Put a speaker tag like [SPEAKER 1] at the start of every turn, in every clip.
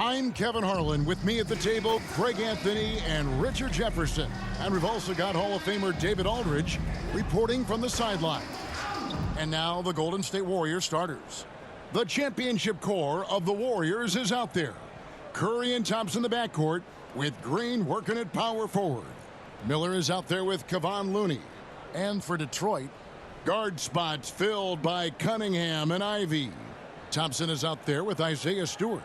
[SPEAKER 1] I'm Kevin Harlan. With me at the table, Greg Anthony and Richard Jefferson. And we've also got Hall of Famer David Aldridge reporting from the sideline. And now the Golden State Warriors starters. The championship core of the Warriors is out there. Curry and Thompson the backcourt, with Green working at power forward. Miller is out there with Kevon Looney. And for Detroit, guard spots filled by Cunningham and Ivy. Thompson is out there with Isaiah Stewart.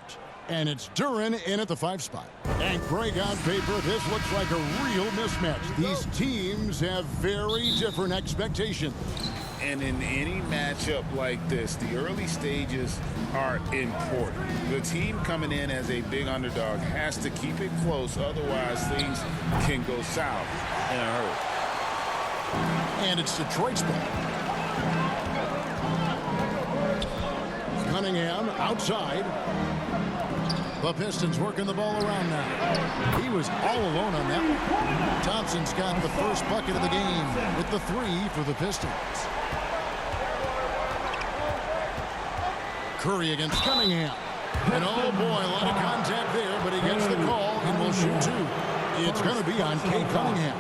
[SPEAKER 1] And it's Duren in at the 5 spot. And Greg, on paper, this looks like a real mismatch. These teams have very different expectations.
[SPEAKER 2] And in any matchup like this, the early stages are important. The team coming in as a big underdog has to keep it close, otherwise things can go south in a hurry.
[SPEAKER 1] And it's Detroit's ball. Cunningham outside. The Pistons working the ball around now. He was all alone on that one. Thompson's got the first bucket of the game with the 3 for the Pistons. Curry against Cunningham. And oh boy, a lot of contact there, but he gets the call and will shoot 2. It's going to be on Kate Cunningham.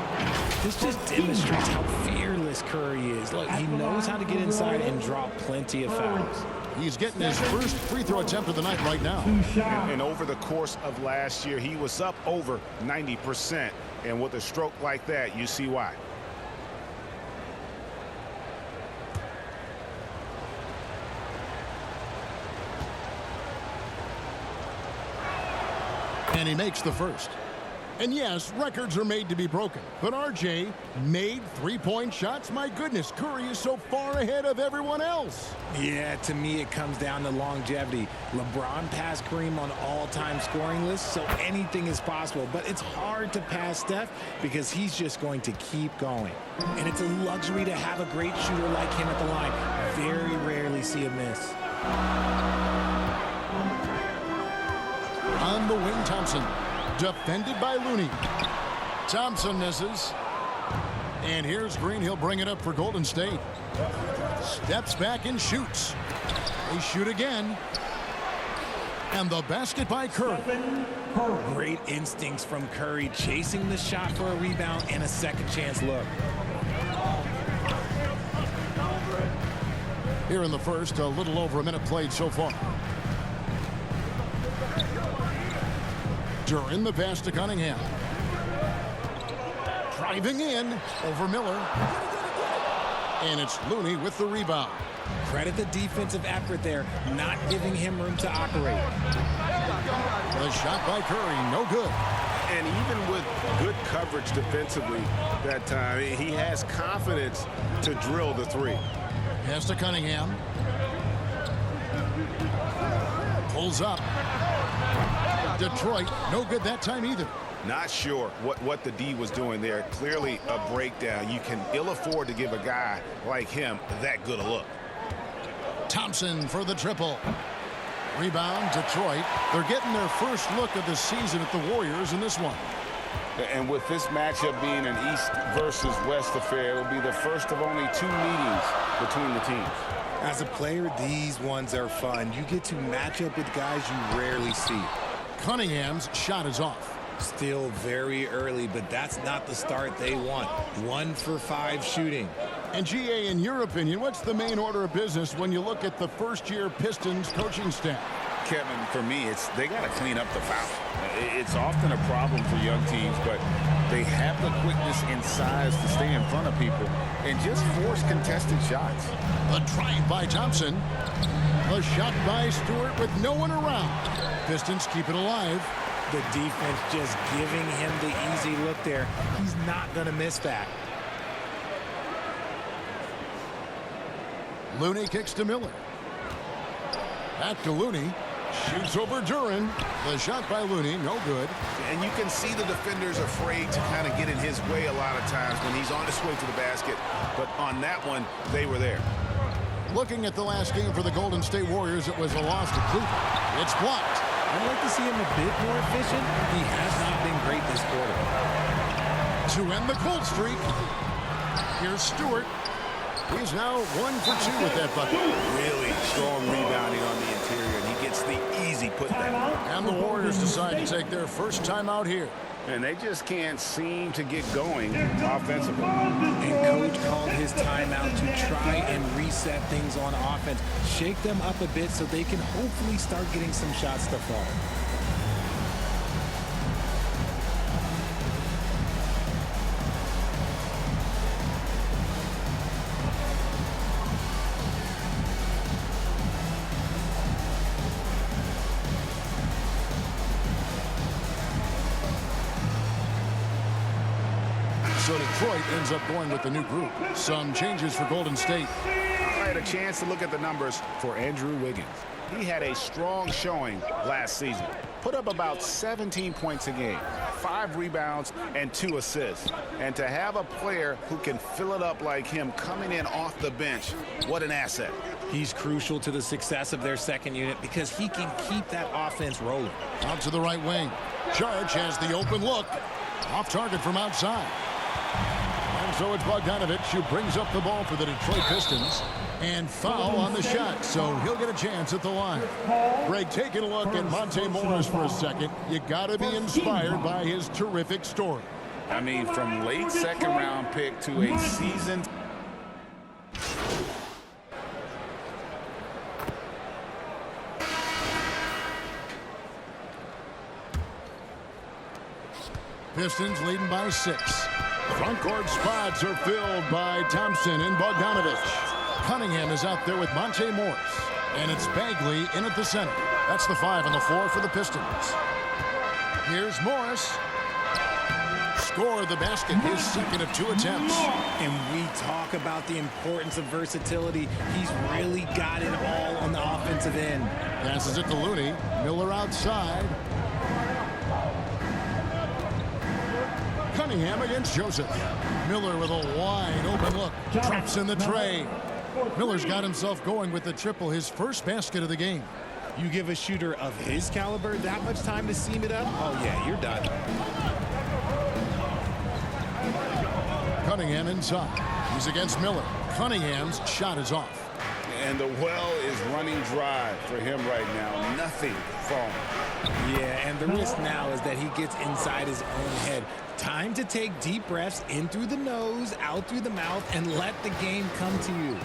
[SPEAKER 3] This just demonstrates how fearless Curry is. Look, he knows how to get inside and drop plenty of fouls.
[SPEAKER 1] He's getting his first free throw attempt of the night right now.
[SPEAKER 2] And over the course of last year, he was up over 90%. And with a stroke like that, you see why.
[SPEAKER 1] And he makes the first. And yes, records are made to be broken. But RJ made 3-point shots. My goodness, Curry is so far ahead of everyone else.
[SPEAKER 3] Yeah, to me it comes down to longevity. LeBron passed Kareem on all-time scoring lists, so anything is possible. But it's hard to pass Steph because he's just going to keep going. And it's a luxury to have a great shooter like him at the line. Very rarely see a miss.
[SPEAKER 1] On the wing, Thompson. Defended by Looney. Thompson misses. And here's Green. He'll bring it up for Golden State. Steps back and shoots. They shoot again. And the basket by Curry.
[SPEAKER 3] Great instincts from Curry, chasing the shot for a rebound and a second chance look.
[SPEAKER 1] Here in the first, a little over a minute played so far. Duren the pass to Cunningham. Driving in over Miller. And it's Looney with the rebound.
[SPEAKER 3] Credit the defensive effort there, not giving him room to operate.
[SPEAKER 1] The shot by Curry, no good.
[SPEAKER 2] And even with good coverage defensively that time, he has confidence to drill the 3.
[SPEAKER 1] Pass to Cunningham. Pulls up. Detroit, no good that time either.
[SPEAKER 2] Not sure what the D was doing there. Clearly a breakdown. You can ill afford to give a guy like him that good a look.
[SPEAKER 1] Thompson for the triple. Rebound, Detroit. They're getting their first look of the season at the Warriors in this one.
[SPEAKER 2] And with this matchup being an East versus West affair, it will be the first of only 2 meetings between the teams.
[SPEAKER 3] As a player, these ones are fun. You get to match up with guys you rarely see.
[SPEAKER 1] Cunningham's shot is off.
[SPEAKER 3] Still very early, but that's not the start they want. 1 for 5 shooting.
[SPEAKER 1] And GA, in your opinion, what's the main order of business when you look at the first-year Pistons coaching staff?
[SPEAKER 2] Kevin, for me, they got to clean up the foul. It's often a problem for young teams, but they have the quickness and size to stay in front of people and just force contested shots.
[SPEAKER 1] A drive by Thompson. A shot by Stewart with no one around. Pistons keep it alive.
[SPEAKER 3] The defense just giving him the easy look there. He's not going to miss that.
[SPEAKER 1] Looney kicks to Miller. Back to Looney. Shoots over Duren. The shot by Looney, no good.
[SPEAKER 2] And you can see the defenders afraid to kind of get in his way a lot of times when he's on his way to the basket. But on that one, they were there.
[SPEAKER 1] Looking at the last game for the Golden State Warriors, it was a loss to Cleveland. It's blocked.
[SPEAKER 3] I'd like to see him a bit more efficient. He has not been great this quarter.
[SPEAKER 1] To end the cold streak, here's Stewart. He's now 1 for 2 with that bucket.
[SPEAKER 2] Really strong rebounding on the interior, and he gets the easy putback.
[SPEAKER 1] And the Warriors decide to take their first timeout here.
[SPEAKER 2] And they just can't seem to get going offensively.
[SPEAKER 3] And coach called his timeout to try and reset things on offense. Shake them up a bit so they can hopefully start getting some shots to fall.
[SPEAKER 1] So Detroit ends up going with the new group. Some changes for Golden State.
[SPEAKER 2] I had a chance to look at the numbers for Andrew Wiggins. He had a strong showing last season. Put up about 17 points a game, 5 rebounds, and 2 assists. And to have a player who can fill it up like him coming in off the bench, what an asset.
[SPEAKER 3] He's crucial to the success of their second unit because he can keep that offense rolling.
[SPEAKER 1] Out to the right wing. Charge has the open look. Off target from outside. And so it's Bogdanovich who brings up the ball for the Detroit Pistons. And foul on the shot, so he'll get a chance at the line. Greg, taking a look at Monte Morris for a second. You got to be inspired by his terrific story.
[SPEAKER 2] I mean, from late second-round pick to a seasoned...
[SPEAKER 1] Pistons leading by 6. Front court spots are filled by Thompson and Bogdanovich. Cunningham is out there with Monte Morris. And it's Bagley in at the center. That's the 5 and the 4 for the Pistons. Here's Morris. Score the basket, his second of 2 attempts.
[SPEAKER 3] And we talk about the importance of versatility. He's really got it all on the offensive end.
[SPEAKER 1] Passes it to Looney. Miller outside. Cunningham against Joseph. Miller with a wide open look. Drops in the tray. Miller's got himself going with the triple, his first basket of the game.
[SPEAKER 3] You give a shooter of his caliber that much time to seam it up? Oh, yeah, you're done.
[SPEAKER 1] Cunningham inside. He's against Miller. Cunningham's shot is off.
[SPEAKER 2] And the well is running dry for him right now. Nothing falling.
[SPEAKER 3] Yeah, and the risk now is that he gets inside his own head. Time to take deep breaths in through the nose, out through the mouth, and let the game come to you.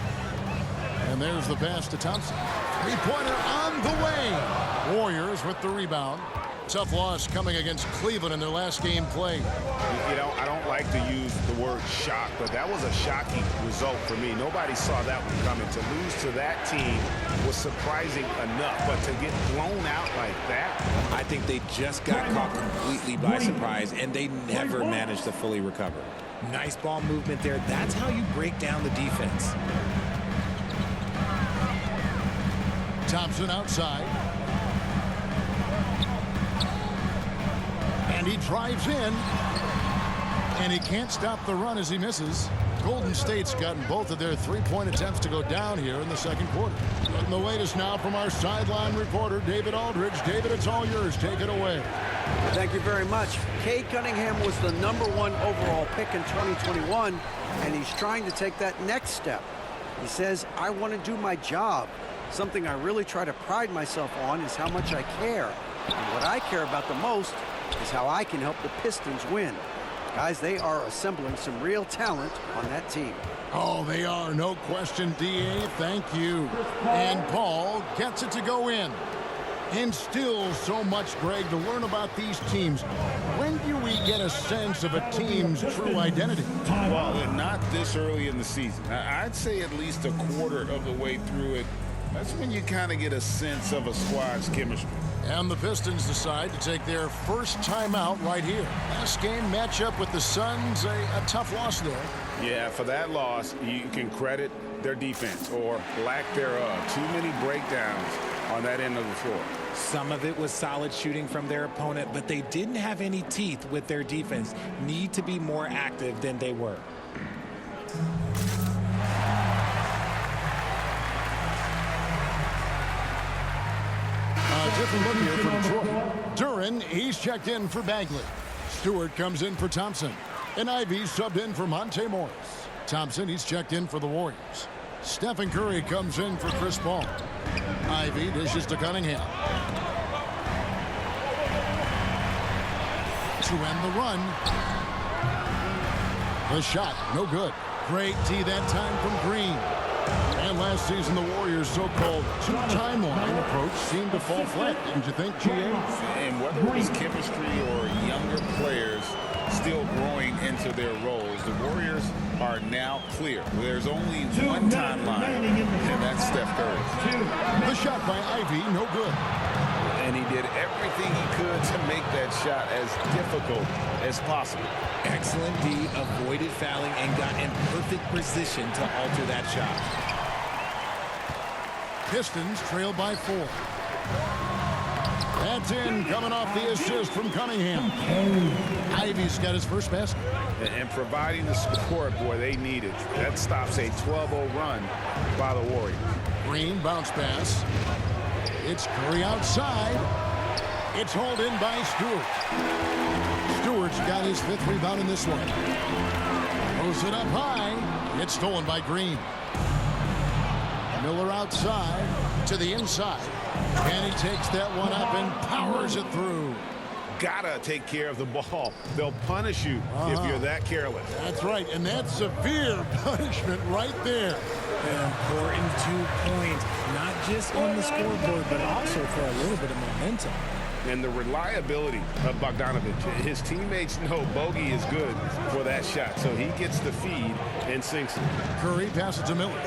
[SPEAKER 1] And there's the pass to Thompson. Three-pointer on the way. Warriors with the rebound. Tough loss coming against Cleveland in their last game played.
[SPEAKER 2] You know, I don't like to use the word shock, but that was a shocking result for me. Nobody saw that one coming. To lose to that team was surprising enough, but to get blown out like that.
[SPEAKER 3] I think they just got caught completely by surprise, and they never managed to fully recover. Nice ball movement there. That's how you break down the defense.
[SPEAKER 1] Thompson outside. And he drives in. And he can't stop the run as he misses. Golden State's gotten both of their three-point attempts to go down here in the second quarter. And the latest now from our sideline reporter, David Aldridge. David, it's all yours. Take it away.
[SPEAKER 4] Thank you very much. Cade Cunningham was the #1 overall pick in 2021, and he's trying to take that next step. He says, I want to do my job. Something I really try to pride myself on is how much I care. And what I care about the most is how I can help the Pistons win. Guys, they are assembling some real talent on that team.
[SPEAKER 1] Oh, they are. No question, D.A. Thank you. And Paul gets it to go in. And still so much, Greg, to learn about these teams. When do we get a sense of a team's true identity?
[SPEAKER 2] Well, not this early in the season. I'd say at least a quarter of the way through it. That's when you kind of get a sense of a squad's chemistry.
[SPEAKER 1] And the Pistons decide to take their first timeout right here. Last game matchup with the Suns, a tough loss there.
[SPEAKER 2] Yeah, for that loss, you can credit their defense or lack thereof. Too many breakdowns on that end of the floor.
[SPEAKER 3] Some of it was solid shooting from their opponent, but they didn't have any teeth with their defense. Need to be more active than they were.
[SPEAKER 1] Different look here for Detroit. Duran, he's checked in for Bagley. Stewart comes in for Thompson. And Ivy subbed in for Monte Morris. Thompson, he's checked in for the Warriors. Stephen Curry comes in for Chris Paul. Ivy dishes to Cunningham. To end the run. The shot, no good. Great D that time from Green. And last season, the Warriors' so-called two-timeline approach seemed to fall flat, didn't you think, GA?
[SPEAKER 2] And whether it was chemistry or younger players still growing into their roles, the Warriors are now clear. There's only one timeline, and that's Steph Curry.
[SPEAKER 1] The shot by Ivy, no good.
[SPEAKER 2] And he did everything he could to make that shot as difficult as possible.
[SPEAKER 3] Excellent D, avoided fouling, and got in perfect position to alter that shot.
[SPEAKER 1] Pistons trail by 4. That's in, coming off the assist from Cunningham. Ivy's got his first basket.
[SPEAKER 2] And providing the support, boy, they needed. That stops a 12-0 run by the Warriors.
[SPEAKER 1] Green bounce pass. It's Curry outside. It's hauled in by Stewart. Stewart's got his 5th rebound in this one. Throws it up high. It's stolen by Green. Miller outside to the inside. And he takes that one up and powers it through.
[SPEAKER 2] Gotta take care of the ball. They'll punish you if you're that careless.
[SPEAKER 1] That's right, and that's severe punishment right there.
[SPEAKER 3] An important 2 points, not just on the scoreboard, but also for a little bit of momentum.
[SPEAKER 2] And the reliability of Bogdanovich. His teammates know Bogey is good for that shot, so he gets the feed and sinks it.
[SPEAKER 1] Curry passes to Miller.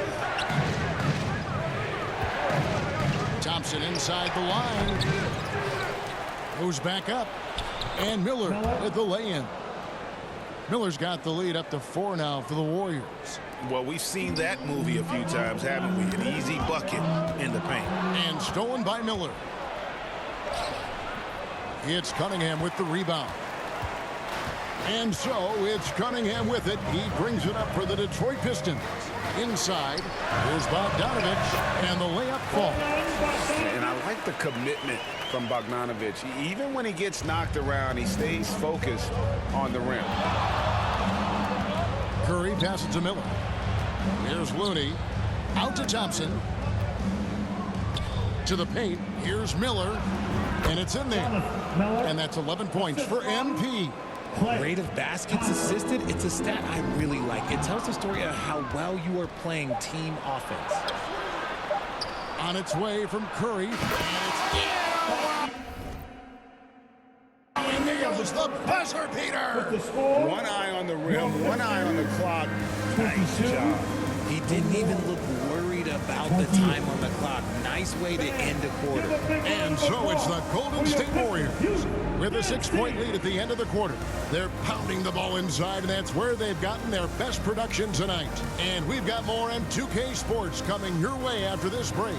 [SPEAKER 1] Thompson inside the line. Goes back up. And Miller with the lay-in. Miller's got the lead up to 4 now for the Warriors.
[SPEAKER 2] Well, we've seen that movie a few times, haven't we? An easy bucket in the paint.
[SPEAKER 1] And stolen by Miller. It's Cunningham with the rebound. And so it's Cunningham with it. He brings it up for the Detroit Pistons. Inside, here's Bogdanovich, and the layup falls.
[SPEAKER 2] And I like the commitment from Bogdanovich. Even when he gets knocked around, he stays focused on the rim.
[SPEAKER 1] Curry passes to Miller. Here's Looney. Out to Thompson. To the paint. Here's Miller. And it's in there. And that's 11 points for MP.
[SPEAKER 3] Rate of baskets assisted, it's a stat I really like. It tells the story of how well you are playing team offense.
[SPEAKER 1] On its way from Curry. And there goes the buzzer beater.
[SPEAKER 2] One eye on the rim, one eye on the clock. Nice job.
[SPEAKER 3] He didn't even look worried about the time on the clock. Nice way to end a quarter.
[SPEAKER 1] And so it's the Golden State Warriors with a 6-point lead at the end of the quarter. They're pounding the ball inside, and that's where they've gotten their best production tonight. And we've got more M2K Sports coming your way after this break.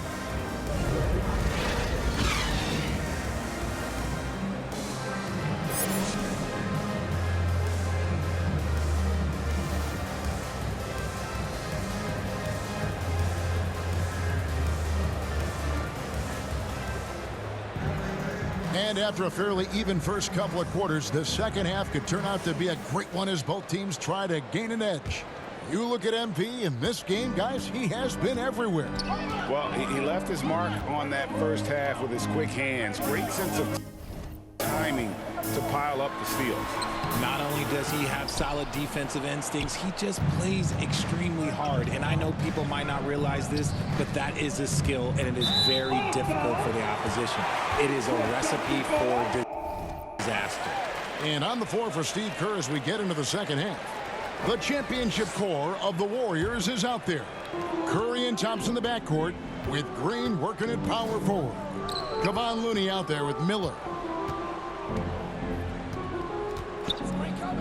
[SPEAKER 1] And after a fairly even first couple of quarters, the second half could turn out to be a great one as both teams try to gain an edge. You look at MP in this game, guys, he has been everywhere.
[SPEAKER 2] Well, he left his mark on that first half with his quick hands. Great sense of timing to pile up the steals.
[SPEAKER 3] Not only does he have solid defensive instincts, he just plays extremely hard. And I know people might not realize this, but that is a skill, and it is very difficult for the opposition. It is a recipe for disaster.
[SPEAKER 1] And on the floor for Steve Kerr as we get into the second half. The championship core of the Warriors is out there. Curry and Thompson in the backcourt with Green working at power forward. Kevon Looney out there with Miller.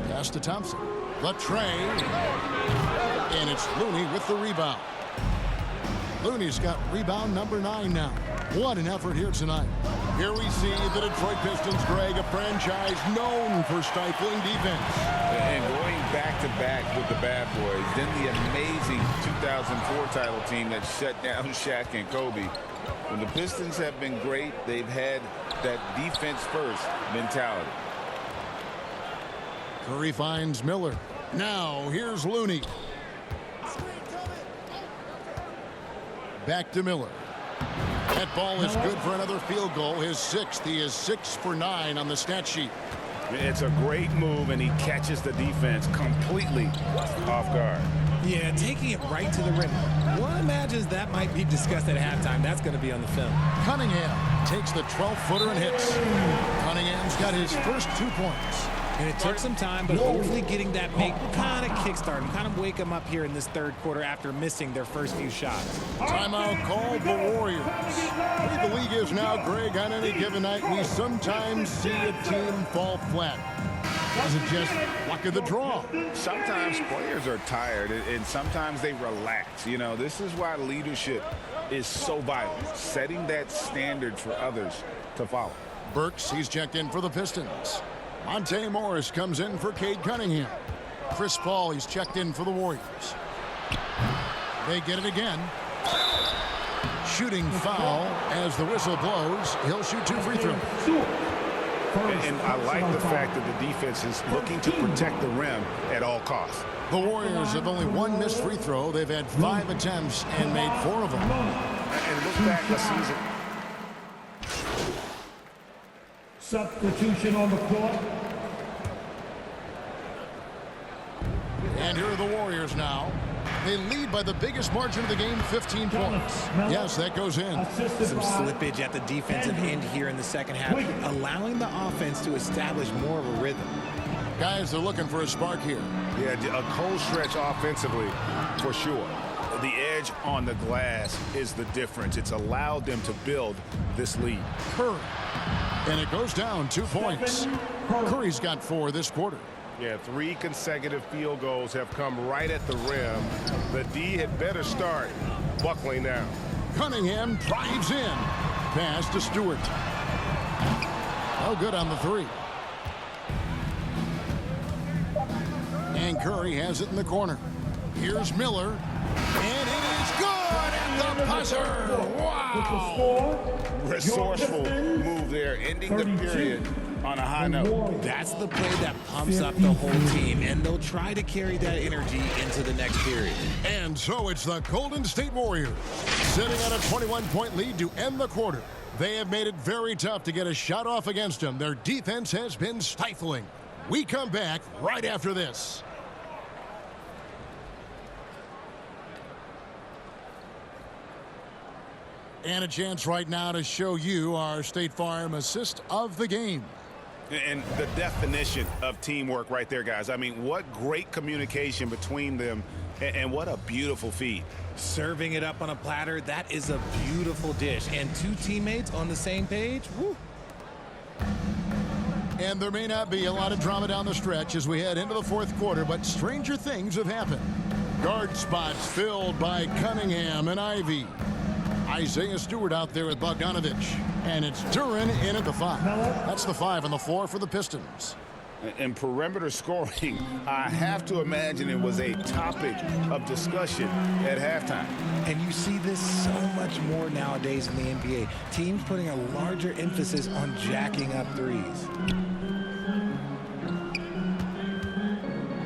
[SPEAKER 1] Pass to Thompson. The tray. And it's Looney with the rebound. Looney's got rebound number 9 now. What an effort here tonight. Here we see the Detroit Pistons, Greg, a franchise known for stifling defense.
[SPEAKER 2] And going back-to-back with the bad boys, then the amazing 2004 title team that shut down Shaq and Kobe. When the Pistons have been great, they've had that defense-first mentality.
[SPEAKER 1] Curry finds Miller. Now, here's Looney. back to Miller. That ball is good for another field goal, his 6th. He is 6 for 9 on the stat sheet.
[SPEAKER 2] It's a great move, and he catches the defense completely off guard.
[SPEAKER 3] Yeah, taking it right to the rim. One imagines that might be discussed at halftime. That's going to be on the film.
[SPEAKER 1] Cunningham takes the 12-footer and hits. Cunningham's got his first 2 points.
[SPEAKER 3] And it took some time, but hopefully getting that make kind of kickstart and kind of wake them up here in this third quarter after missing their first few shots.
[SPEAKER 1] Timeout called the Warriors. The way the league is now, Greg, on any given night, we sometimes see a team fall flat. Is it just luck of the draw?
[SPEAKER 2] Sometimes players are tired, and sometimes they relax. You know, this is why leadership is so vital, setting that standard for others to follow.
[SPEAKER 1] Burks, he's checked in for the Pistons. Monte Morris comes in for Cade Cunningham. Chris Paul, he's checked in for the Warriors. They get it again. Shooting foul as the whistle blows. He'll shoot 2 free throws.
[SPEAKER 2] And I like the fact that the defense is looking to protect the rim at all costs.
[SPEAKER 1] The Warriors have only 1 missed free throw. They've had 5 attempts and made 4 of them.
[SPEAKER 2] And look back the season.
[SPEAKER 5] Substitution on the court.
[SPEAKER 1] And here are the Warriors now. They lead by the biggest margin of the game, 15 points. Yes, that goes in.
[SPEAKER 3] Some slippage at the defensive end here in the second half, allowing the offense to establish more of a rhythm.
[SPEAKER 1] Guys, they're looking for a spark here.
[SPEAKER 2] Yeah, a cold stretch offensively, for sure. The edge on the glass is the difference. It's allowed them to build this lead.
[SPEAKER 1] Curry. And it goes down 2 points. Curry's got 4 this quarter.
[SPEAKER 6] Yeah, 3 consecutive field goals have come right at the rim. The D had better start buckling down.
[SPEAKER 1] Cunningham drives in. Pass to Stewart. No good on the 3. And Curry has it in the corner. Here's Miller. And it is good at the buzzer. Wow.
[SPEAKER 2] Resourceful move there, ending the period on a high note.
[SPEAKER 3] That's the play that pumps up the whole team, and they'll try to carry that energy into the next period.
[SPEAKER 1] And so it's the Golden State Warriors sitting at a 21-point lead to end the quarter. They have made it very tough to get a shot off against them. Their defense has been stifling. We come back right after this. And a chance right now to show you our State Farm assist of the game.
[SPEAKER 6] And the definition of teamwork right there, guys. I mean, what great communication between them, and what a beautiful feed.
[SPEAKER 3] Serving it up on a platter, that is a beautiful dish. And 2 teammates on the same page, woo.
[SPEAKER 1] And there may not be a lot of drama down the stretch as we head into the 4th quarter, but stranger things have happened. Guard spots filled by Cunningham and Ivy. Isaiah Stewart out there with Bogdanovich. And it's Duren in at the 5. That's the 5 on the floor for the Pistons.
[SPEAKER 2] And perimeter scoring, I have to imagine it was a topic of discussion at halftime.
[SPEAKER 3] And you see this so much more nowadays in the NBA. Teams putting a larger emphasis on jacking up threes.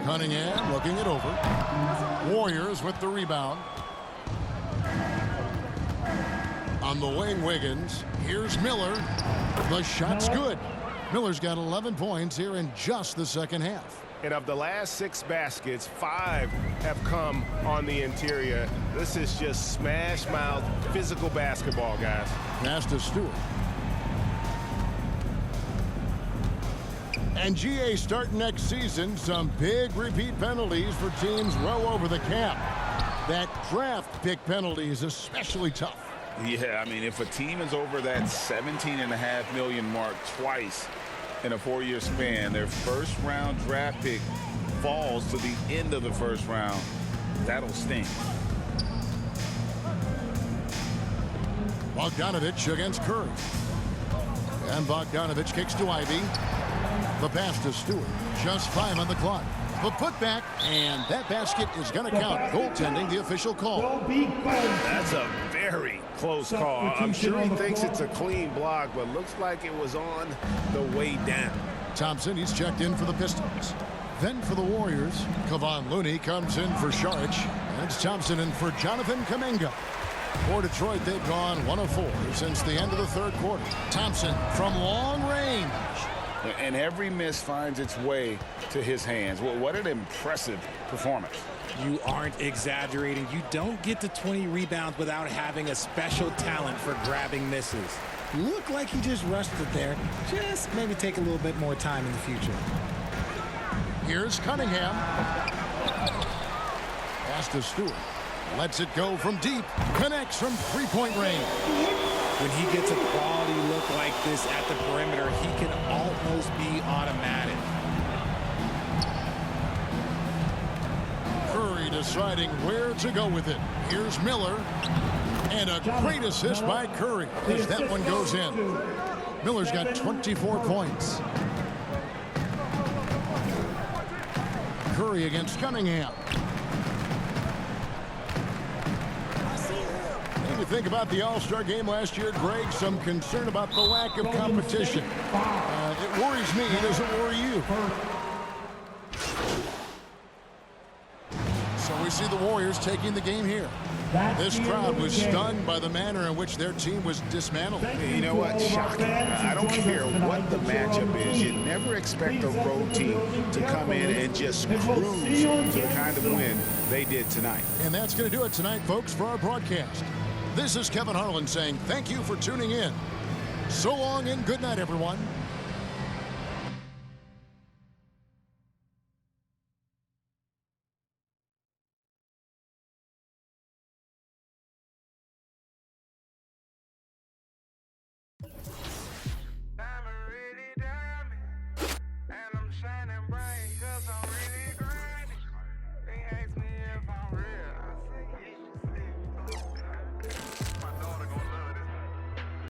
[SPEAKER 1] Cunningham looking it over. Warriors with the rebound. On the wing, Wiggins. Here's Miller. The shot's good. Miller's got 11 points here in just the second half.
[SPEAKER 6] And of the last 6 baskets, 5 have come on the interior. This is just smash mouth physical basketball, guys.
[SPEAKER 1] Pass to Stewart. And GA starting next season, some big repeat penalties for teams well over the cap. That draft pick penalty is especially tough.
[SPEAKER 2] Yeah, I mean, if a team is over that $17.5 million mark twice in a 4-year span, their first-round draft pick falls to the end of the first round, that'll sting.
[SPEAKER 1] Bogdanovich against Curry. And Bogdanovich kicks to Ivy. The pass to Stewart. Just 5 on the clock. The putback, and that basket is going to count. Goaltending, the official call.
[SPEAKER 6] That's a very close call. I'm sure he thinks it's a clean block, but looks like it was on the way down.
[SPEAKER 1] Thompson, he's checked in for the Pistons. Then for the Warriors, Kevon Looney comes in for Saric. And it's Thompson in for Jonathan Kuminga. For Detroit, they've gone 1 of 4 since the end of the third quarter. Thompson from long range.
[SPEAKER 2] And every miss finds its way to his hands. Well, what an impressive performance.
[SPEAKER 3] You aren't exaggerating. You don't get to 20 rebounds without having a special talent for grabbing misses. Looked like he just rushed it there. Just maybe take a little bit more time in the future.
[SPEAKER 1] Here's Cunningham. Pass to Stewart. Lets it go from deep. Connects from three-point range.
[SPEAKER 3] When he gets a quality look like this at the perimeter, he can almost be automatic.
[SPEAKER 1] Curry deciding where to go with it. Here's Miller. And a great assist by Curry as that one goes in. Miller's got 24 points. Curry against Cunningham. What do you think about the All-Star game last year, Greg? Some concern about the lack of competition. It worries me. Does it worry you? So we see the Warriors taking the game here. This crowd was stunned by the manner in which their team was dismantled.
[SPEAKER 2] You know what? Shocking. I don't care what the matchup is. You never expect a road team to come in and just cruise to the kind of win they did tonight.
[SPEAKER 1] And that's going to do it tonight, folks, for our broadcast. This is Kevin Harlan saying thank you for tuning in. So long and good night, everyone.